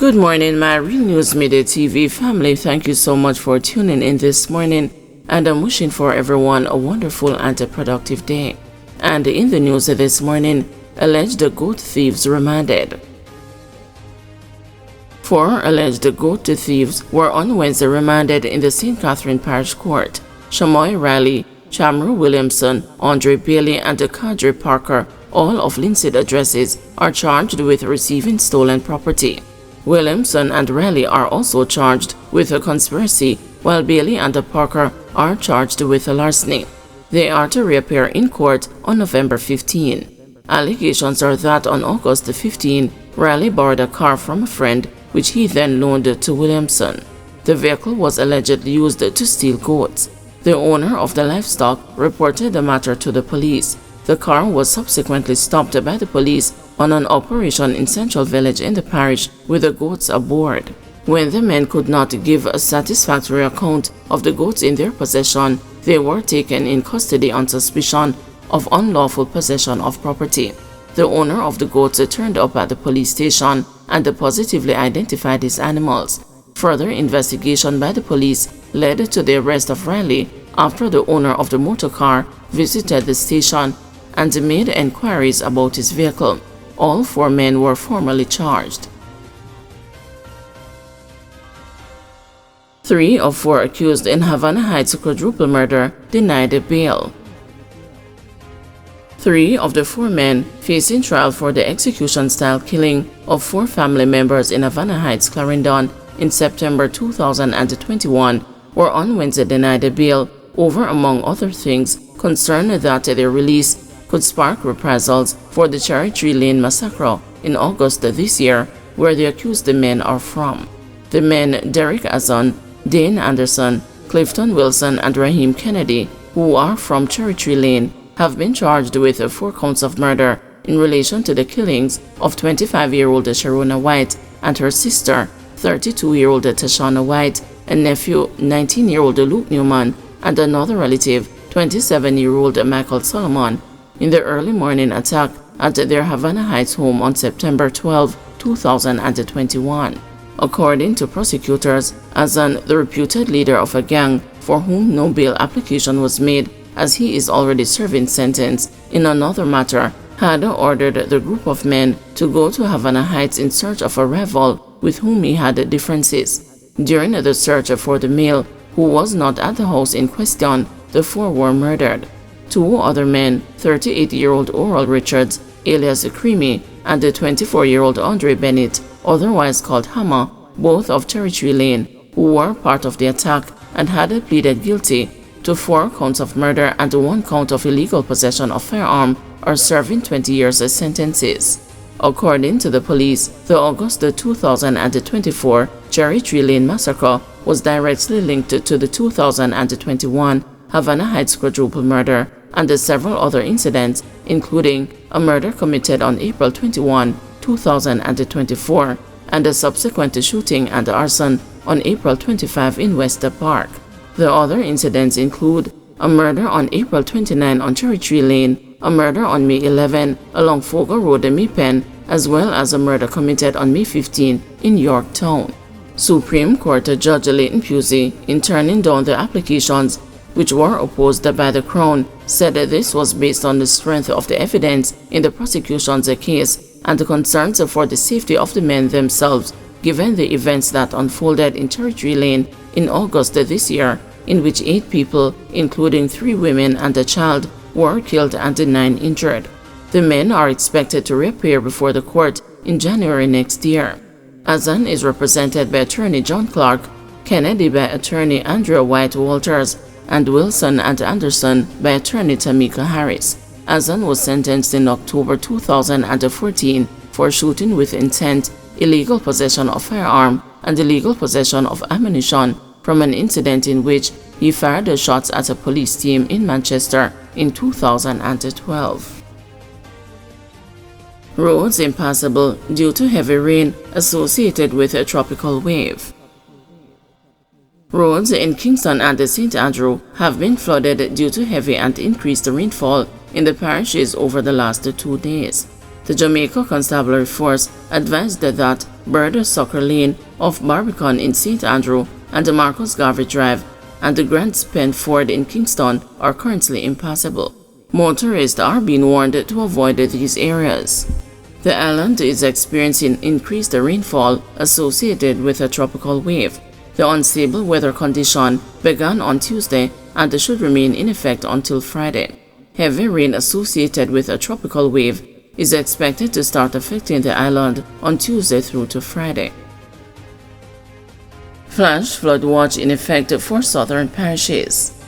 Good morning, my Real News Midday TV family. Thank you so much for tuning in this morning, and I'm wishing for everyone a wonderful and a productive day. And in the news this morning, alleged goat thieves remanded. 4 alleged goat thieves were on Wednesday remanded in the St. Catherine Parish Court. Shamoy Riley, Chamru Williamson, Andre Bailey, and Kadri Parker, all of Linseed addresses, are charged with receiving stolen property. Williamson and Riley are also charged with a conspiracy, while Bailey and Parker are charged with larceny. They are to reappear in court on November 15. Allegations are that on August 15, Riley borrowed a car from a friend, which he then loaned to Williamson. The vehicle was allegedly used to steal goats. The owner of the livestock reported the matter to the police. The car was subsequently stopped by the police on an operation in Central Village in the parish with the goats aboard. When the men could not give a satisfactory account of the goats in their possession, they were taken in custody on suspicion of unlawful possession of property. The owner of the goats turned up at the police station and positively identified his animals. Further investigation by the police led to the arrest of Riley after the owner of the motor car visited the station and made enquiries about his vehicle. All 4 men were formally charged. 3 of 4 accused in Havana Heights quadruple murder denied bail. 3 of the 4 men facing trial for the execution-style killing of 4 family members in Havana Heights, Clarendon in September 2021 were on Wednesday denied bail over, among other things, concern that their release could spark reprisals for the Cherry Tree Lane massacre in August this year, where the accused men are from. The men Derek Azon, Dane Anderson, Clifton Wilson, and Raheem Kennedy, who are from Cherry Tree Lane, have been charged with 4 counts of murder in relation to the killings of 25-year-old Sharona White and her sister, 32-year-old Tashana White, and nephew, 19-year-old Luke Newman, and another relative, 27-year-old Michael Solomon, in the early morning attack at their Havana Heights home on September 12, 2021. According to prosecutors, Azan, the reputed leader of a gang for whom no bail application was made as he is already serving sentence in another matter, had ordered the group of men to go to Havana Heights in search of a rival with whom he had differences. During the search for the male, who was not at the house in question, the 4 were murdered. 2 other men, 38-year-old Oral Richards, alias Creamy, and the 24-year-old Andre Bennett, otherwise called Hammer, both of Cherry Tree Lane, who were part of the attack and had pleaded guilty to 4 counts of murder and 1 count of illegal possession of firearm, are serving 20 years sentences. According to the police, the August 2024 Cherry Tree Lane massacre was directly linked to the 2021 Havana Heights quadruple murder and several other incidents, including a murder committed on April 21, 2024, and a subsequent shooting and arson on April 25 in West Park. The other incidents include a murder on April 29 on Cherry Tree Lane, a murder on May 11 along Fogo Road, Mipen, as well as a murder committed on May 15 in Yorktown. Supreme Court Judge Leighton Pusey, in turning down the applications which were opposed by the Crown, said that this was based on the strength of the evidence in the prosecution's case and the concerns for the safety of the men themselves, given the events that unfolded in Cherry Tree Lane in August this year, in which 8 people, including 3 women and a child, were killed and 9 injured. The men are expected to reappear before the court in January next year. Azan is represented by attorney John Clark, Kennedy by attorney Andrea White Walters, and Wilson and Anderson by attorney Tamika Harris. Azan was sentenced in October 2014 for shooting with intent, illegal possession of firearm, and illegal possession of ammunition from an incident in which he fired shots at a police team in Manchester in 2012. Roads impassable due to heavy rain associated with a tropical wave. Roads in Kingston and St. Andrew have been flooded due to heavy and increased rainfall in the parishes over the last 2 days. The Jamaica Constabulary Force advised that Bird Soccer Lane off Barbican in St. Andrew and the Marcus Garvey Drive and the Grand Spence Ford in Kingston are currently impassable. Motorists are being warned to avoid these areas. The island is experiencing increased rainfall associated with a tropical wave. The unstable weather condition began on Tuesday and should remain in effect until Friday. Heavy rain associated with a tropical wave is expected to start affecting the island on Tuesday through to Friday. Flash flood watch in effect for southern parishes.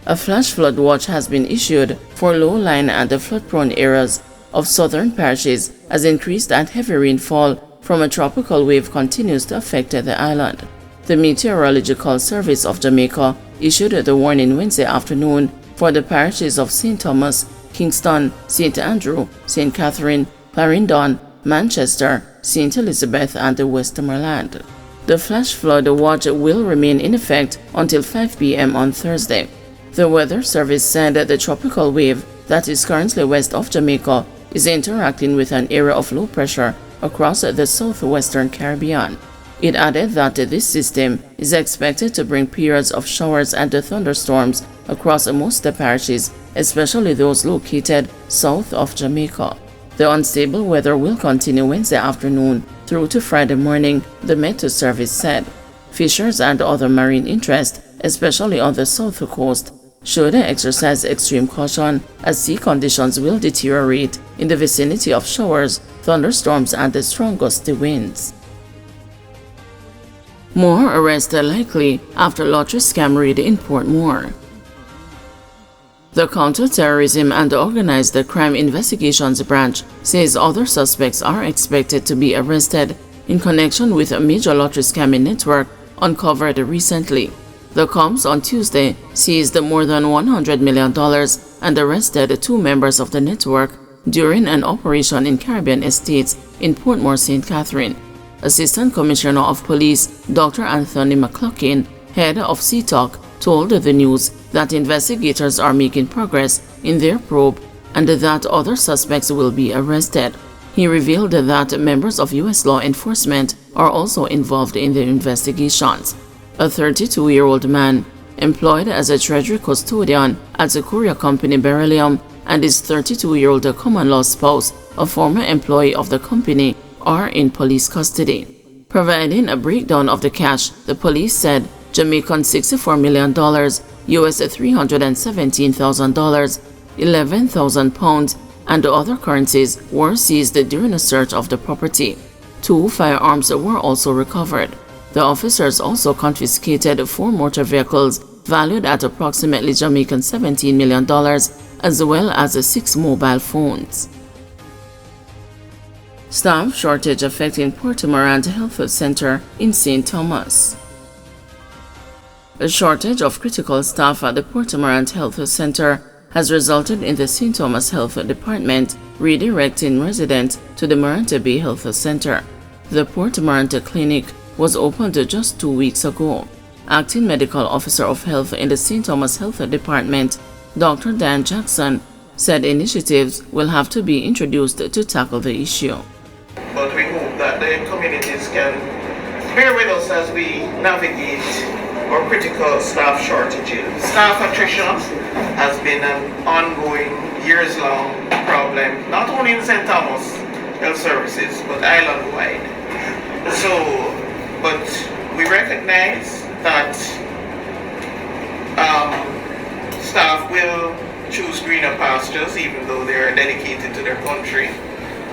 A flash flood watch has been issued for low-lying and flood-prone areas of southern parishes as increased and heavy rainfall from a tropical wave continues to affect the island. The Meteorological Service of Jamaica issued the warning Wednesday afternoon for the parishes of St. Thomas, Kingston, St. Andrew, St. Catherine, Clarendon, Manchester, St. Elizabeth, and Westmoreland. The flash flood watch will remain in effect until 5 p.m. on Thursday. The Weather Service said that the tropical wave that is currently west of Jamaica is interacting with an area of low pressure across the southwestern Caribbean. It added that this system is expected to bring periods of showers and thunderstorms across most of the parishes, especially those located south of Jamaica. The unstable weather will continue Wednesday afternoon through to Friday morning, the Met Service said. Fishers and other marine interests, especially on the south coast, should exercise extreme caution as sea conditions will deteriorate in the vicinity of showers, thunderstorms, and the strong gusty winds. More arrests likely after lottery scam raid in Portmore. The Counter-Terrorism and Organized Crime Investigations Branch says other suspects are expected to be arrested in connection with a major lottery scamming network uncovered recently. The COMS on Tuesday seized more than $100 million and arrested 2 members of the network during an operation in Caribbean Estates in Portmore, St. Catherine. Assistant Commissioner of Police Dr. Anthony McCluckin, head of CTOC, told the news that investigators are making progress in their probe and that other suspects will be arrested. He revealed that members of U.S. law enforcement are also involved in the investigations. A 32-year-old man employed as a treasury custodian at the courier company Beryllium and his 32-year-old common-law spouse, a former employee of the company, are in police custody. Providing a breakdown of the cash, the police said Jamaican $64 million, US $317,000, 11,000 pounds, and other currencies were seized during a search of the property. 2 firearms were also recovered. The officers also confiscated 4 motor vehicles valued at approximately Jamaican $17 million, as well as 6 mobile phones. Staff shortage affecting Portmore Health Center in St. Thomas. A shortage of critical staff at the Portmore Health Center has resulted in the St. Thomas Health Department redirecting residents to the Morante Bay Health Center. The Portmore Clinic was opened just 2 weeks ago. Acting Medical Officer of Health in the St. Thomas Health Department, Dr. Dan Jackson, said initiatives will have to be introduced to tackle the issue. But we hope that the communities can bear with us as we navigate our critical staff shortages. Staff attrition has been an ongoing, years-long problem, not only in St. Thomas Health Services, but island-wide. But we recognize that staff will choose greener pastures, even though they are dedicated to their country.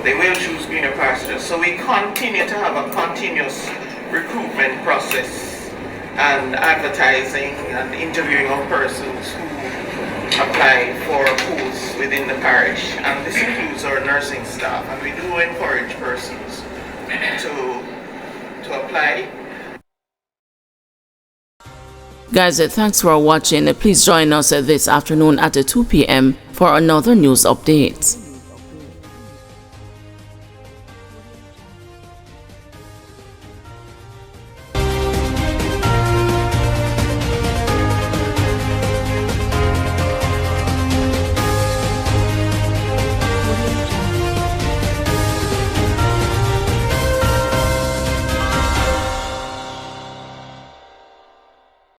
They will choose greener pastures. So we continue to have a continuous recruitment process and advertising and interviewing of persons who apply for posts within the parish. And this includes our nursing staff. And we do encourage persons to apply. Guys, thanks for watching. Please join us this afternoon at 2 p.m. for another news update.